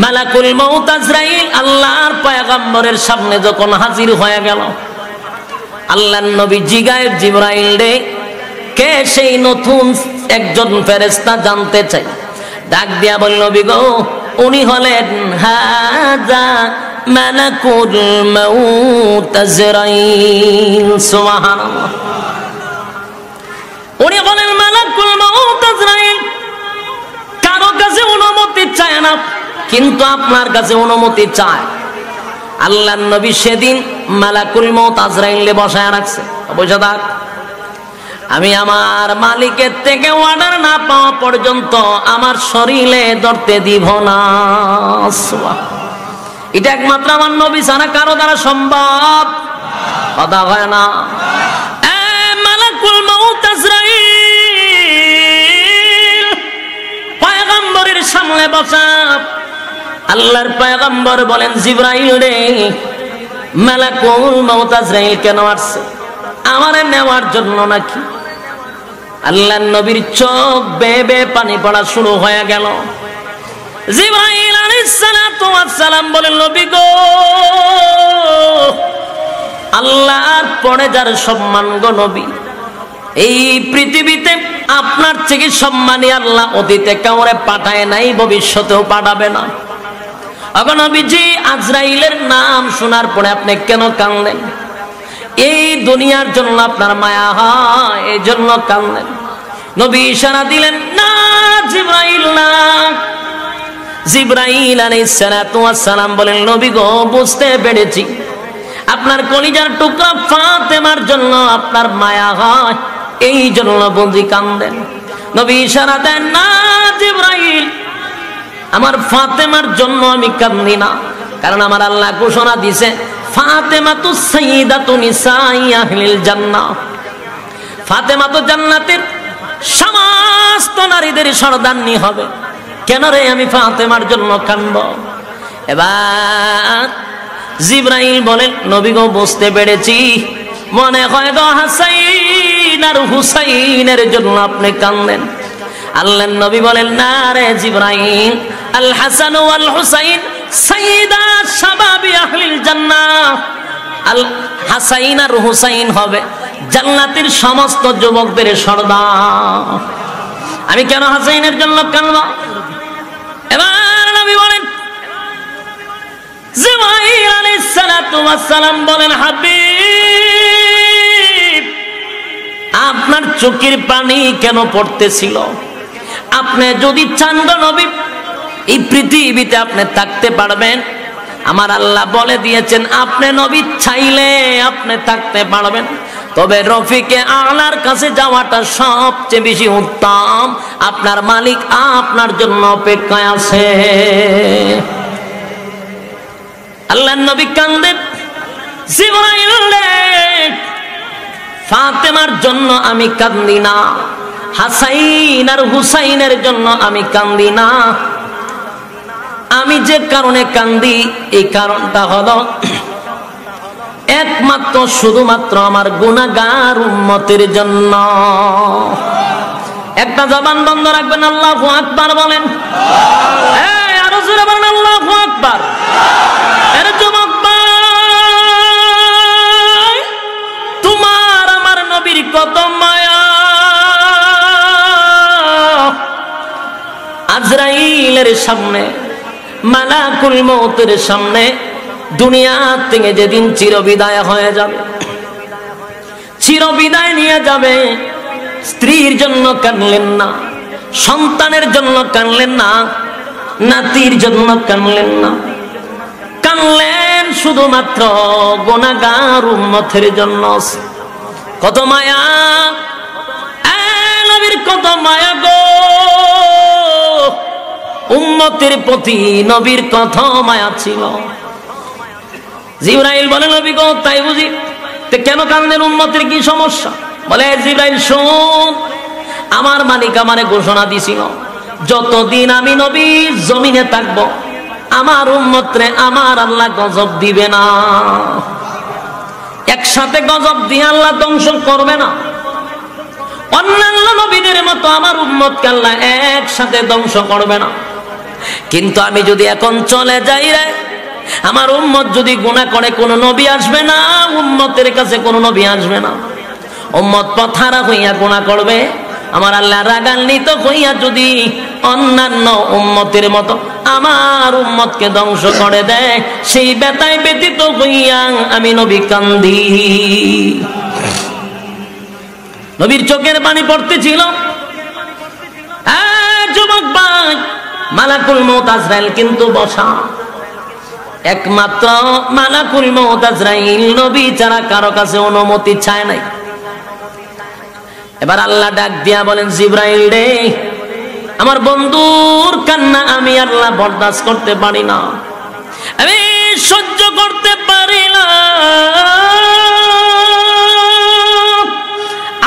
মালাকুল মউত আজরাইল আল্লাহর পয়গম্বরের সামনে যখন হাজির হয়ে গেল, আল্লাহর নবী জিগায় জিবরাইল রে, কে সেই নতুন একজন ফেরেশতা জানতে চাই। ডাক দিয়া বলল, নবী গো, উনি হলেন হাযা মালাকুল মউত আজরাইল। সুবহানাল্লাহ। উনি বলেন মালাকুল মউত আজরাইল কারো কাছে অনুমতি চায় না, কিন্তু আপনার কাছে অনুমতি চায়। আল্লাহর নবী সেদিন মালাকুল মউত আজরাইলকে বসায় রাখছে, বসে থাক, আমি আমার মালিকের থেকে অর্ডার না পাওয়া পর্যন্ত আমার শরীরে ধরতে দিব না। এটা একমাত্র আমার নবী ছাড়া কারো দ্বারা সম্ভব, কথা হয় না। মালাকুল মউত আজরাইল পয়গম্বরের সামনে বসা। আল্লাহর পয়গম্বর বলেন, জিবরাইল রে, মালাকুল মউত আজরাইল কেন আসছে? আমারে নেওয়ার জন্য নাকি? আল্লাহর নবীর চোখ বেয়ে বেয়ে পানি পড়া শুরু হয়ে গেল। জিবরাইল আলাইহিস সালাতু ওয়াস সালাম বলেন, নবী গো, আল্লাহর পরে যার সম্মান গো নবী, এই পৃথিবীতে আপনার থেকে সম্মানী আল্লাহ অতীতে কাউরে পাঠায় নাই, ভবিষ্যতেও পাঠাবে না। এখন নবীজি, আজরাইলের নাম শোনার পরে আপনি কেন কাঁদলেন? এই দুনিয়ার জন্য আপনার মায়া হয়, এই জন্য কাঁদলেন। নবী ইশারা দিলেন, না জিবরাইল না। জিবরাইল আলাইহিস সালাতু ওয়াস সালাম বলেন, নবী গো, বুঝতে পেরেছি আপনার কলিজার টুকরা ফাতেমার জন্য আপনার মায়া হয়, এই জন্য বন্দি কাঁদেন। নবী ইশারা দেন, না জিবরাইল, আমার ফাতেমার জন্য আমি কাঁদি না, কারণ আমার আল্লাহ ঘোষণা দিয়েছে, ফাতেমাতু সাইয়্যিদাতু নিসাই আহলিল জান্নাহ, ফাতেমা তো জান্নাতের সমস্ত নারীদের সর্দারনী হবে। কেন রে আমি ফাতেমার জন্য কাঁদব? এবার জিবরাইল বলেন, নবী গো, বুঝতে পেরেছি, মনে হয় তো হাসাইন আর হুসাইনের জন্য আপনি কাঁদেন। আল্লাহর নবী বলেন, না রে জিবরাইল, আল হাসান ওয়াল হুসাইন সাইয়্যিদা শাবাবি আহলিল জান্নাহ। আল হাসাইন আর হুসাইন হবে জান্নাতের সমস্ত যুবকদের সর্দার। আমি কেন হাসাইনের জন্য কাঁদব? এবার নবী বলেন, জিবরাইল আলাইহিস সালাতু ওয়াস সালাম বলেন, হাবিব, আপনার চোখের পানি কেন পড়তেছিল? আপনি যদি চান গো নবী, এই পৃথিবীতে আপনি থাকতে পারবেন। আমার আল্লাহ বলে দিয়েছেন, আপনি নবী চাইলে আপনি থাকতে পারবেন, তবে রফিকে আলার কাছে যাওয়াটা সবচেয়ে বেশি উত্তম। আপনার মালিক আপনার জন্য অপেক্ষায় আছে। আল্লাহর নবী কাঁদেন, জিবরাইল রে, ফাতেমার জন্য আমি কাঁদি না, হাসাইন আর হুসাইনের জন্য আমি কাঁদি না। আমি যে কারণে কাঁদি, এই কারণটা হলো একমাত্র শুধুমাত্র আমার গুনাহগার উম্মতের জন্য। একটা জবান বন্ধ রাখবেন, আল্লাহু আকবার বলেন। আরো জোরে বলেন, আল্লাহু আকবার। এর যুবক ভাই, তোমার আমার নবীর কত মায়া। আজরাইলের সামনে, মালাকুল মউতের সামনে দুনিয়া থেকে যেদিন চিরবিদায় হয়ে যাবে, চিরবিদায় নিয়ে যাবে, স্ত্রীর জন্য কাঁদলেন না, সন্তানের জন্য কাঁদলেন না, নাতির জন্য কাঁদলেন না, কাঁদলেন শুধুমাত্র গুনাহগার উম্মতের জন্য। কত মায়া নবীর, কত মায়া গো উম্মতের প্রতি। নবীর কত মায়া ছিল। জিবরাইল বলে, নবী গো, তাই বুঝি? কেন কাঁদেন? উম্মতের কি সমস্যা? বলে, জিবরাইল শুন, আমার মালিক আমারে ঘোষণা দিছিল, যতদিন আমি নবী জমিনে থাকব, আমার উম্মতরে আমার আল্লাহ গজব দিবে না। একসাথে গজব দিয়ে আল্লাহ ধ্বংস করবে না। অন্যান্য নবীদের মতো আমার উম্মতকে আল্লাহ একসাথে ধ্বংস করবে না। কিন্তু আমি যদি এখন চলে যাই রে, আমার উম্মত যদি গুনাহ করে, কোনো নবী আসবে না, উম্মতের কাছে কোনো নবী আসবে না। উম্মত পথহারা হইয়া গুনাহ করবে, আমার আল্লাহ রাগান্বিত হইয়া যদি অন্যান্য উম্মতের মতো আমার উম্মতকে ধ্বংস করে দেয়, সেই ব্যথায় ব্যথিত হইয়া আমি নবী কান্দি। নবীর চোখের পানি পড়তেছিল। যুবক ভাই, মালাকুল মউত আজরাইল কিন্তু বসা। একমাত্র মালাকুল মউত আজরাইল নবী ছাড়া কারো কাছে অনুমতি চায় নাই। এবার আল্লাহ ডাক দিয়া বলেন, জিবরাইল রে, আমার বন্ধুর কান্না আমি আল্লাহ বরদাস্ত করতে পারি না, আমি সহ্য করতে পারি না।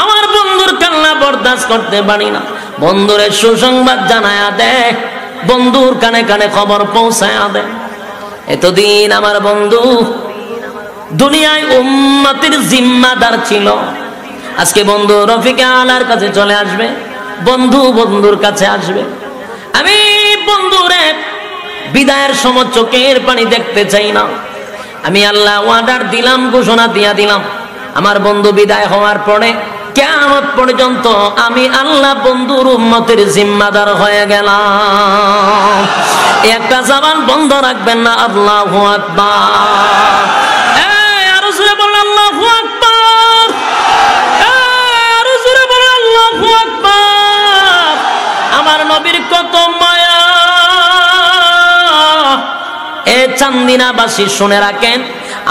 আমার বন্ধুর কান্না বরদাস্ত করতে পারি না। বন্ধুরে সুসংবাদ জানায়া দে, বন্ধুর কানে কানে খবর পৌঁছায়া দে। এতদিন আমার বন্ধু দুনিয়ায় উম্মতের জিম্মাদার ছিল, আজকে বন্ধু রফিকে আলার কাছে চলে আসবে, বন্ধু বন্ধুর কাছে আসবে। আমি বন্ধুরে বিদায়ের সময় চোখের পানি দেখতে চাই না। আমি আল্লাহ ওয়াদার দিলাম, ঘোষণা দিয়া দিলাম, আমার বন্ধু বিদায় হওয়ার পরে কিয়ামত পর্যন্ত আমি আল্লাহ বন্ধুর উম্মতের জিম্মাদার হয়ে গেলাম। একটা জবান বন্ধ রাখবেন না, আল্লাহু আকবার। আরো জোরে বলেন আল্লাহু আকবার, আরো জোরে বলেন আল্লাহু আকবার। আমার নবীর কত মায়া, এ চান্দিনাবাসী শুনে রাখেন,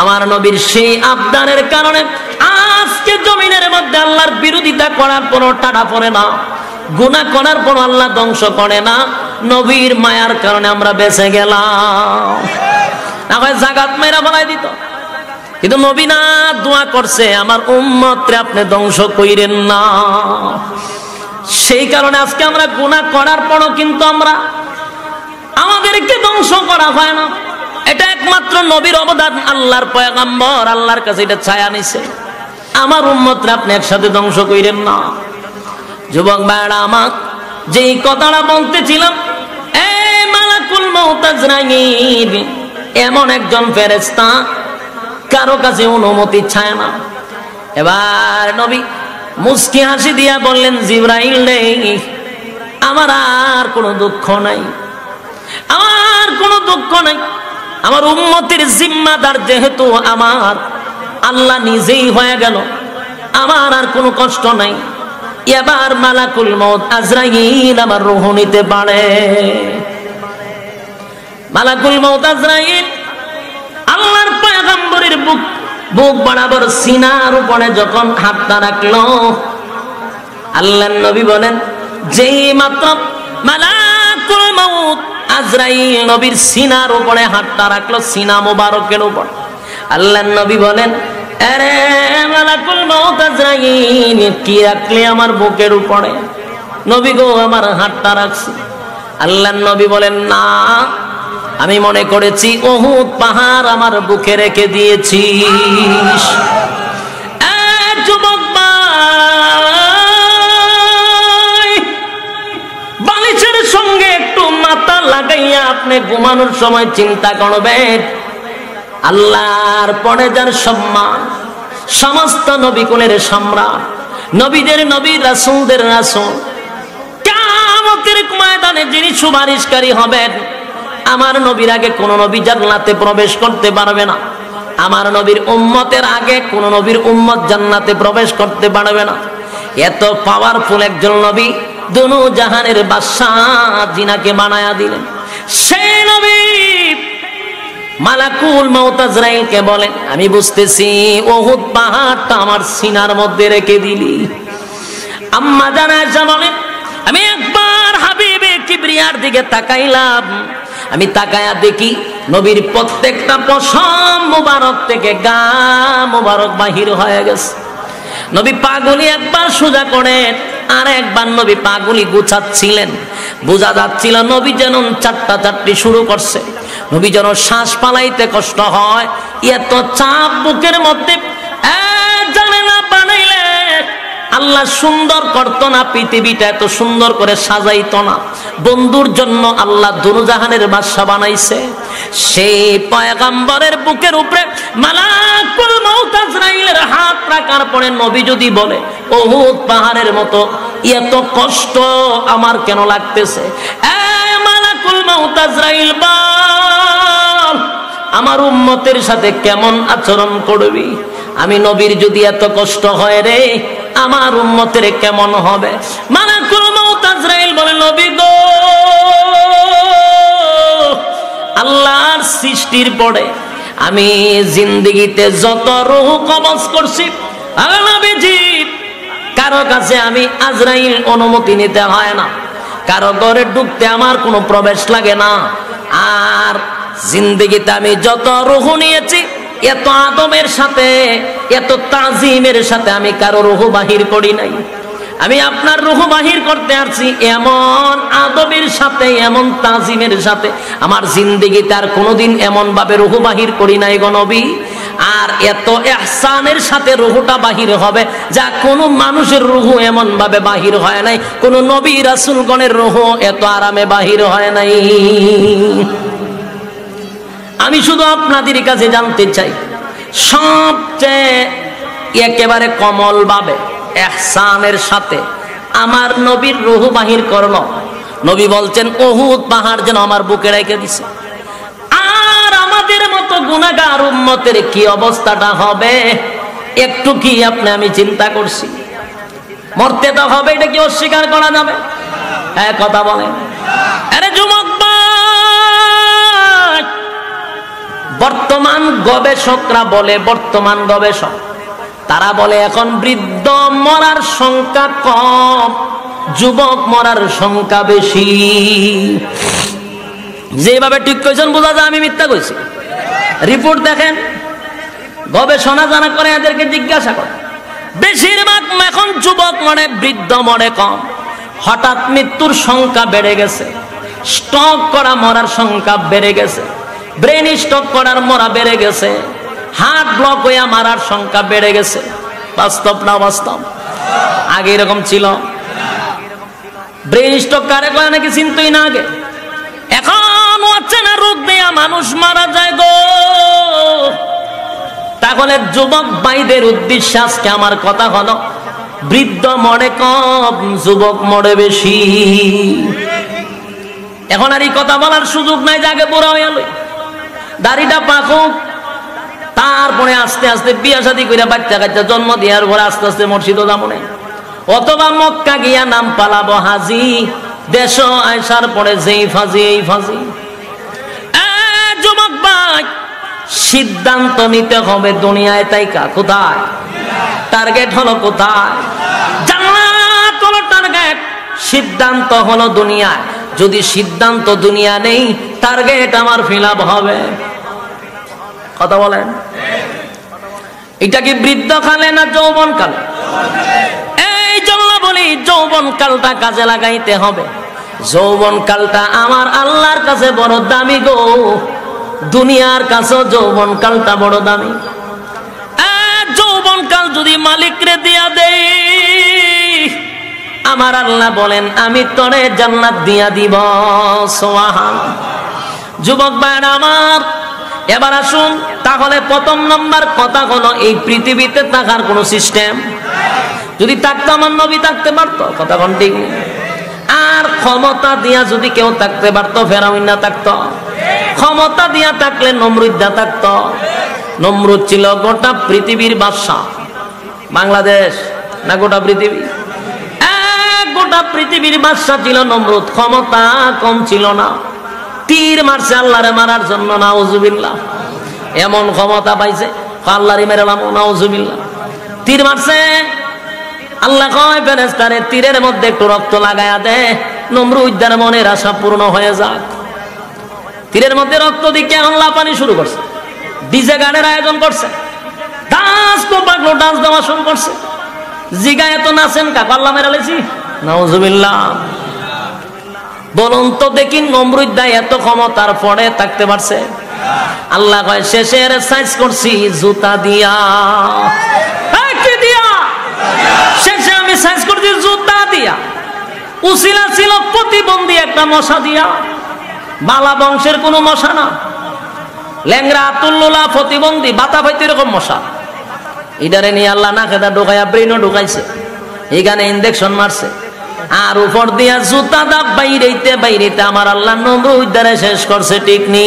আমার নবীর সেই আবদারের কারণে আজকে জমিনের মধ্যে আল্লাহর বিরোধিতা করার পর টাটা পড়ে না, গুনাহ করার পর আল্লাহ ধ্বংস করে না। নবীর মায়ার কারণে আমরা বেঁচে গেলাম। না হয় জাগাত মেরা বলাই দিত, কিন্তু নবী না দোয়া করছে, আমার উম্মতরে আপনি ধ্বংস কইরেন না। সেই কারণে আজকে আমরা গুনাহ করার পরও কিন্তু আমাদেরকে ধ্বংস করা হয় না। এটা একমাত্র নবীর অবদান। আল্লাহর পয়গম্বর আল্লাহর কাছে এটা ছায়া নিছে, আমার উম্মতরে আপনি একসাথে ধ্বংস কইরেন না। যুবক ভাইরা আমার, যেই কথাটা বলতেছিলাম, এই মালাকুল মউত আজরাইল এমন একজন ফেরেশতা, কারো কাছে অনুমতি চায় না। এবার নবী মুস্কি হাসি দিয়া বললেন, জিবরাইল রে, আমার আর কোনো দুঃখ নাই, আমার কোনো দুঃখ নাই। আমার উম্মতের জিম্মাদার যেহেতু আমার আল্লাহ নিজেই হয়ে গেল, আমার আর কোনো কষ্ট নাই। এবার মালাকুল মউত আজরাইল আমার রূহ নিতে পারে। মালাকুল মউত আজরাইল আল্লাহর পয়গম্বরের বুক বরাবর সিনার উপরে যখন হাতটা রাখলো, আল্লাহর নবী বলেন, যেই মাত্র মালাকুল মউত আজরাইল নবীর সিনার উপরে হাতটা রাখলো, সিনা মোবারকের উপর, আল্লাহর নবী বলেন, আরে মালাকুল মউত আজরাইল কি রাখলে আমার বুকের উপরে? নবী গো, আমার হাতটা রাখছি। আল্লাহর নবী বলেন, না, আমি মনে করেছি উহুদ পাহাড় আমার বুকে রেখে দিয়েছিস। যুবক ভাই, বালিশের সঙ্গে একটু মাথা লাগাইয়া আপনি ঘুমানোর সময় চিন্তা করবেন, আল্লাহর পরে যার সম্মান, সমস্ত নবীকুলের সম্রাট, নবীদের নবী, রাসূলদের রাসূল, কিয়ামতের ময়দানে যিনি সুপারিশকারী হবেন, আমার নবীর আগে কোন নবী জান্নাতে প্রবেশ করতে পারবে না। আমার নবীর উম্মতের আগে কোন নবীর উম্মত জান্নাতে প্রবেশ করতে পারবে না। এত পাওয়ারফুল একজন নবী, দুনু জাহানের বাদশাহ জিনাকে বানায়া দিলেন। সেই নবী মালাকুল মউত আজরাইলকে বলেন, আমি বুঝতেছি উহুদ পাহাড়টা আমার সিনার মধ্যে রেখে দিলি। আম্মা জান আয়েশা বলেন, আমি একবার হাবিবে কিবরিয়ার দিকে তাকাইলাম, আমি তাকায়া দেখি নবীর প্রত্যেকটা পশম মুবারক থেকে গা মুবারক বাহির হয়ে গেছে। নবী পাগুলি একবার সোজা করেন, আর একবার নবী পাগুলি গুছাচ্ছিলেন। বোঝা যাচ্ছিল নবী যেন চাট্টি শুরু করছে, নবী যেন শ্বাস পালাইতে কষ্ট হয়, এত চাপ বুকের মধ্যে। জানে না বানাইলে আল্লাহ সুন্দর করতো না, পৃথিবীটা এত সুন্দর করে সাজাইতো না। বন্ধুর জন্য আল্লাহ দুরজাহানের বাদশা বানাইছে। সেই পয়গম্বরের বুকের উপরে মালাকুল মউত আজরাইলের হাত রাখার পরে নবী যদি বলে উহুদ পাহাড়ের মতো এত কষ্ট আমার কেন লাগতেছে, মালাকুল মউত আজরাইল বল আমার উম্মতের সাথে কেমন আচরণ করবি? আমি নবীর যদি এত কষ্ট হয় রে, আমার উম্মতের কেমন হবে? মালাকুল মউত আজরাইল বলে নবী গো, আল্লাহর সৃষ্টির পরে আমি জিন্দেগিতে যত রূহ কবজ করছি, নবীজি কারো কাছে আমি আজরাইল অনুমতি নিতে হয় না, কারো ঘরে ঢুকতে আমার কোনো প্রবেশ লাগে না। আর জিন্দেগিতে আমি যত রূহ নিয়েছি, এত আদবের সাথে, এত তাজিমের সাথে আমি কারো রূহ বাহির করি নাই। আমি আপনার রূহ বাহির করতে আসছি এমন আদবের সাথে, এমন তাজিমের সাথে। আমার জিন্দেগিতে আর কোনোদিন এমন ভাবে রূহ বাহির করি নাই গো নবী। আর এত ইহসানের সাথে রূহটা বাহির হবে যা কোনো মানুষের রূহ এমন ভাবে বাহির হয় নাই, কোন নবী রাসূলগণের রূহ এত আরামে বাহির হয় নাই। আমি শুধু আপনাদের কাছে জানতে চাই, সবচেয়ে একেবারে কমল ভাবে ইহসানের সাথে আমার নবীর রূহ বাহির করলো। নবী বলছেন উহুদ পাহাড় যেন আমার বুকে রেখে দিছে। আর আমাদের মতো গুনাহগার উম্মতের কি অবস্থাটা হবে একটু কি আমি চিন্তা করছি? মরতে তো হবে, এটা কি অস্বীকার করা যাবে? হ্যাঁ, কথা বলেন। আরে যুবক, বর্তমান গবেষকরা বলে, বর্তমান গবেষক তারা বলে এখন বৃদ্ধ মরার সংখ্যা কম, যুবক মরার সংখ্যা বেশি। যেভাবে ঠিক কইছেন বোঝা যায় আমি মিথ্যা কইছি। রিপোর্ট দেখেন, গবেষণা যারা করে এদেরকে জিজ্ঞাসা করে, বেশিরভাগ এখন যুবক মরে, বৃদ্ধ মরে কম। হঠাৎ মৃত্যুর সংখ্যা বেড়ে গেছে, স্ট্রোক করা মরার সংখ্যা বেড়ে গেছে, ব্রেন স্ট্রোক করার মরা বেড়ে গেছে, হার্ট ব্লক হইয়া মারার সংখ্যা বেড়ে গেছে। বাস্তব না বাস্তব? আগে এরকম ছিল? ব্রেন স্ট্রোক কারে কয় নাকি চিনতই না আগে। এখন হচ্ছে না, রোগ দেয়া মানুষ মারা যায় গো। তাহলে যুবক ভাইদের উদ্দেশ্যে আজকে আমার কথা হলো, বৃদ্ধ মরে কম, যুবক মরে বেশি। এখন আর এই কথা বলার সুযোগ নাই যে আগে বুড়া হয়ে গেল, দাড়িটা পাকুক, তারপরে আস্তে আস্তে বিয়া শাদী করে বাচ্চা কাচ্চা জন্ম দেওয়ার পরে আস্তে আস্তে মসজিদও যাবো না, অথবা মক্কা গিয়া নাম পালাবো হাজি, দেশ আয়সার পরে যেই ফাজি এই ফাজি। যুবক ভাই, সিদ্ধান্ত নিতে হবে দুনিয়ায় তাইকা কোথায়, টার্গেট হলো কোথায়? জান্নাত হলো টার্গেট, সিদ্ধান্ত হলো দুনিয়ায়। যদি সিদ্ধান্ত দুনিয়া নেই, টার্গেট আমার ফিলাপ হবে। কথা বলেন, এটা কি বৃদ্ধ কালে না যৌবন কালে? এই জন্য বলি যৌবন কালটা কাজে লাগাইতে হবে। যৌবন কালটা আমার আল্লাহর কাছে বড় দামি গো, দুনিয়ার কাছে যৌবন কালটা বড় দামি। যৌবন কাল যদি মালিকরে দিয়া দেই, আমার আল্লাহ বলেন আমি তোরে জান্নাত দিয়া দিব। সুবহানাল্লাহ। যুবক ভাইরা আমার, এবার আসুন তাহলে প্রথম নাম্বার কথা হলো, এই পৃথিবীতে থাকার কোন সিস্টেম যদি থাকতো, আমার নবী থাকতে পারতো, কথা কোন ঠিক নেই। আর ক্ষমতা দিয়া যদি কেউ থাকতে পারতো, ফেরাউন না থাকতো। ক্ষমতা দিয়া থাকলে নমরুদ না থাকতো। নমরুদ ছিল গোটা পৃথিবীর বাদশা। বাংলাদেশ না গোটা পৃথিবী? গোটা পৃথিবীর বাদশা ছিল নমরুদ। ক্ষমতা কম ছিল না, তীর মারছে আল্লাহরে মারার জন্য, নাউজুবিল্লাহ। এমন ক্ষমতা পাইছে, আল্লাহরে মেরালাম, নাউজুবিল্লাহ। তীর মারছে, আল্লাহ কয় ফেরেশতারে তীরের মধ্যে একটু রক্ত লাগায়া দে, নমরুদের মনের আশা পূর্ণ হয়ে যাক। তীরের মধ্যে রক্ত দিকে আল্লাহ পানি শুরু করছে, ডিজে গানের আয়োজন করছে, ডান্স তো পাগলো ডান্স দেওয়া শুরু করছে। জিগা এত নাচেন কাক, আল্লাহ মেরালেছি, নাউজুবিল্লাহ। বলুন তো দেখি, নমরুদ দা এত ক্ষমতার পরে থাকতে পারছে? আল্লাহ কয় শেষের সাইজ করছি জুতা দিয়া। কি দিয়া? শেষে আমি সাইজ করছে জুতা দিয়া, উসিলা ছিল প্রতিবন্ধী একটা মশা দিয়া। বালা বংশের কোন মশা না, ল্যাংরা তুল্লুলা প্রতিবন্ধী বাতা পাইতে এরকম মশা। এটারে নিয়ে আল্লাহ না খেদা ঢুকাইয়া ব্রেনও ঢুকাইছে, এখানে ইনজেকশন মারছে, আর উপর দিয়া জুতা দা বাইরেতে বাইরেতে আমার আল্লাহ নমরুদ দ্বারা শেষ করছে। ঠিক নি?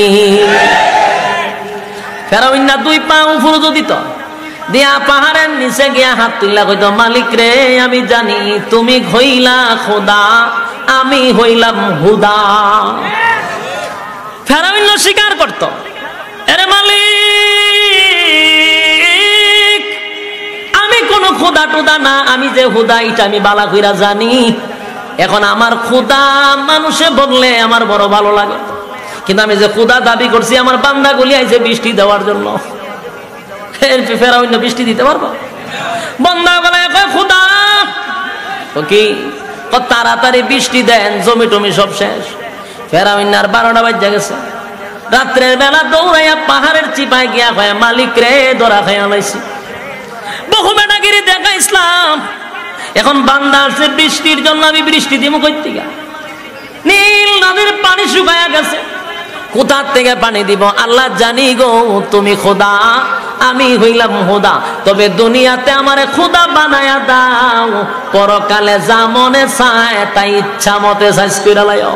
ফেরাউন না 2 পা উপর দিত দিয়া পাহাড়ের নিচে গিয়া হাত তুললা কইতো, মালিক রে আমি জানি তুমি হইলা খোদা, আমি হইলাম হুদা। ফেরাউন স্বীকার করত, আরে মালিক আমি কোন খোদা টুদা না, আমি যে হুদা এটা আমি বালা কইরা জানি। এখন আমার খোদা মানুষে বললে আমার বড় ভালো লাগে, কিন্তু আমি যে খোদা দাবি করছি আমার বান্দা গুলি আইছে বৃষ্টি দেওয়ার জন্য। ফেরাউন বৃষ্টি দিতে পারবো? বান্দা গলায় খোদা কি তাড়াতাড়ি বৃষ্টি দেন, জমি টমি সব শেষ। ফেরাউন আর 12টা বাজে গেছে, রাত্রের বেলা দৌড়াইয়া পাহাড়ের চিপায় গিয়া কয়, মালিক রে ধরা খাইয়া লাইছি, বহু বেটাগিরি দেখা ইসলাম। এখন বান্দা আছে বৃষ্টির জন্য, আমি বৃষ্টি দিব কই থেকে? নীল নদীর পানি শুকায়া গেছে, কোথা থেকে পানি দিব? আল্লাহ জানি গো তুমি খোদা, আমি হইলাম হুদা, তবে দুনিয়াতে আমারে খোদা বানায়া দাও, পরকালে যা মনে চায় তাই ইচ্ছা মতে সাইজ কইরা লাইও।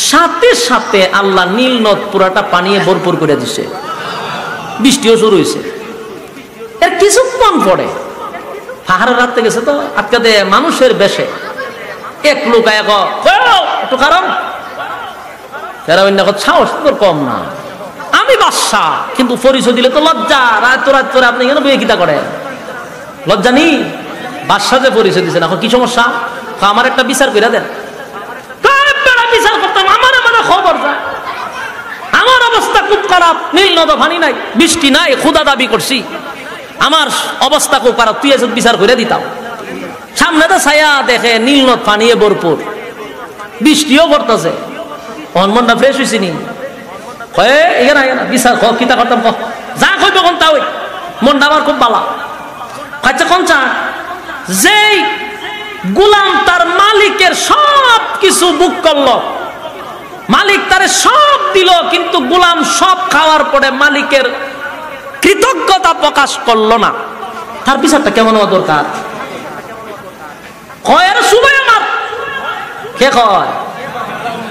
সাথে সাথে আল্লাহ নীল নদ পুরাটা পানিয়ে ভরপুর করে দিছে, বৃষ্টিও শুরু হয়েছে। এর কিছুক্ষণ পরে পাহাড়ের রাতে গেছে তো আটকাতে মানুষের বেশে এক লোক একটু কারণ ফেরাউন সাহস তোর কম না, আমি বাদশা, কিন্তু পরিচয় দিলে তো লজ্জা। রাত তোরা আপনি কেন বইয়ে কিতা করেন? লজ্জা নেই? বাদশা যে পরিচয় দিচ্ছেন, এখন কি সমস্যা? আমার একটা বিচার করে দেন। বিচার করতাম আমার মানে খবর যায়, আমার অবস্থা খুব খারাপ, নীল নদ পানি নাই, বৃষ্টি নাই, খোদা দাবি করছি, আমার অবস্থা খুব খারাপ, তুই এসব বিচার করে দিতাম। সামনে তো ছায়া দেখে নীল নদ পানিয়ে ভরপুর, বৃষ্টিও পড়তেছে, মনটা ফ্রেশ হয়েছে নি বিচার কিতা করতাম, যা কইব কোন তা ওই মনটা আমার খুব ভালো। আচ্ছা কোন চা যেই গোলাম তার মালিকের সব কিছু বুক করলো, মালিক তারে সব দিল, কিন্তু গোলাম সব খাওয়ার পরে মালিকের কৃতজ্ঞতা প্রকাশ করলো না, তার বিচারটা কেমন হওয়া দরকার? কয় সুবাই আমার কে কয়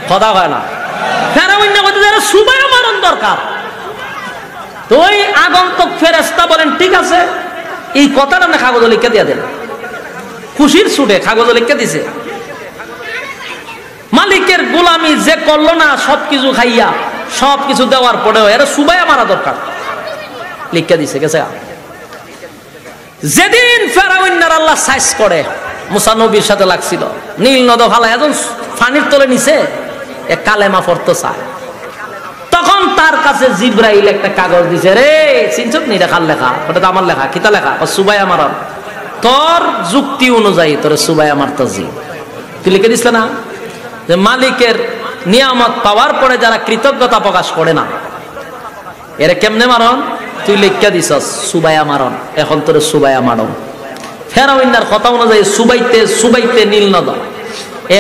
কথা কয় না, সুবাই আমার দরকার। তো ওই আগন্তুক ফেরেশতা বলেন ঠিক আছে, এই কথাটা না কাগজ লিখে দিয়ে দেন। খুশির ছুটে কাগজ লিখে দিছে, মালিকের গোলামি যে করলো না সবকিছু খাইয়া, সবকিছু দেওয়ার পরেও এর সুবাই মারা দরকার, লিখে দিছে গেছে। যেদিন ফেরাউনের আল্লাহ সাইজ করে মুসা নবীর সাথে লাগছিল, নীল নদ ভালা এখন পানির তলে নিচে এক কালেমা পড়তে চায়, তখন তার কাছে জিব্রাইল একটা কাগজ দিছে, রে চিনছত নি রেখার লেখা, ওটা তো আমার লেখা, কিতা লেখা? সুবাই আমার, তোর যুক্তি অনুযায়ী তোর সুবাই আমার তাজি। তুই লিখে দিস না যে মালিকের নিয়ামত পাওয়ার পরে যারা কৃতজ্ঞতা প্রকাশ করে না, এরা কেমনে মারণ? তুই লিখে দিস সুবাইয়া মারণ, এখন তোর সুবাইয়া মারণ। ফেরাউনের কথা অনুযায়ী সুবাইতে সুবাইতে নীল নদ,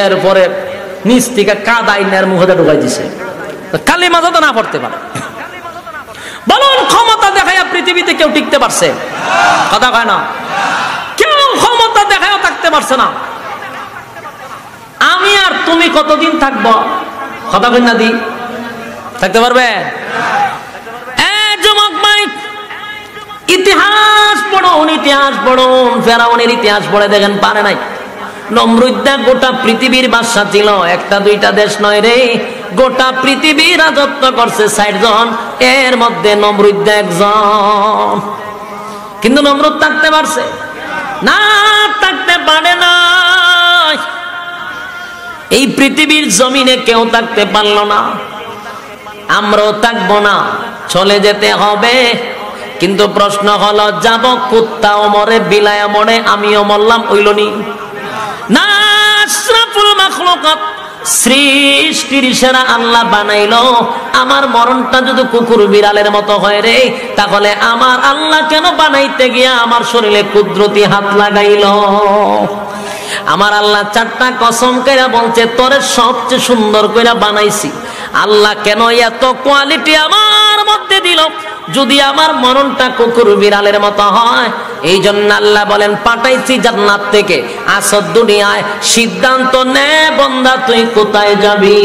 এরপরে নিচ থেকে কাদা আইনের মুখে ঢুকাই দিছে, কালিমা যাতে না পড়তে পারে। বলুন ক্ষমতা দেখায় পৃথিবীতে কেউ টিকতে পারছে? কথা কয় না, কেউ ক্ষমতা দেখায় থাকতে পারছে না। আমি আর তুমি কতদিন থাকবো? কথা কই না দি থাকতে পারবে? যুবক ভাই, ইতিহাস পড়ুন, ইতিহাস পড়ুন, ফেরাউনের ইতিহাস পড়ে দেখেন পারে নাই। নমরুদ্দা গোটা পৃথিবীর বাদশা ছিল, একটা দুইটা দেশ নয় রে, গোটা পৃথিবী রাজত্ব করছে 60 জন, এর মধ্যে নমরুদ্দা একজন। কিন্তু নমরুদ থাকতে পারছে না? থাকতে পারে না। এই পৃথিবীর জমিনে কেউ থাকতে পারলো না, আমরাও থাকবো না, চলে যেতে হবে। কিন্তু প্রশ্ন হলো, যাব কুত্তাও মরে, বিলায় মরে, আমিও মরলাম, হইল নি না? আশরাফুল মাখলুকাত সৃষ্টির সেরা আল্লাহ বানাইলো, আমার মরণটা যদি কুকুর বিড়ালের মতো হয় রে, তাহলে আমার আল্লাহ কেন বানাইতে গিয়া আমার শরীরে কুদরতি হাত লাগাইলো? আমার আল্লাহ 4টা কসম কইরা বলছে তোরে সবচেয়ে সুন্দর কইরা বানাইছি। আল্লাহ কেন এত কোয়ালিটি আমার মধ্যে দিল? যদি আমার মরণটা কুকুর বিড়ালের মতো হয়, এই জন্য আল্লাহ বলেন পাঠাইছি জান্নাত থেকে, আসর দুনিয়ায়, সিদ্ধান্ত নে বান্দা তুই কোথায় যাবি।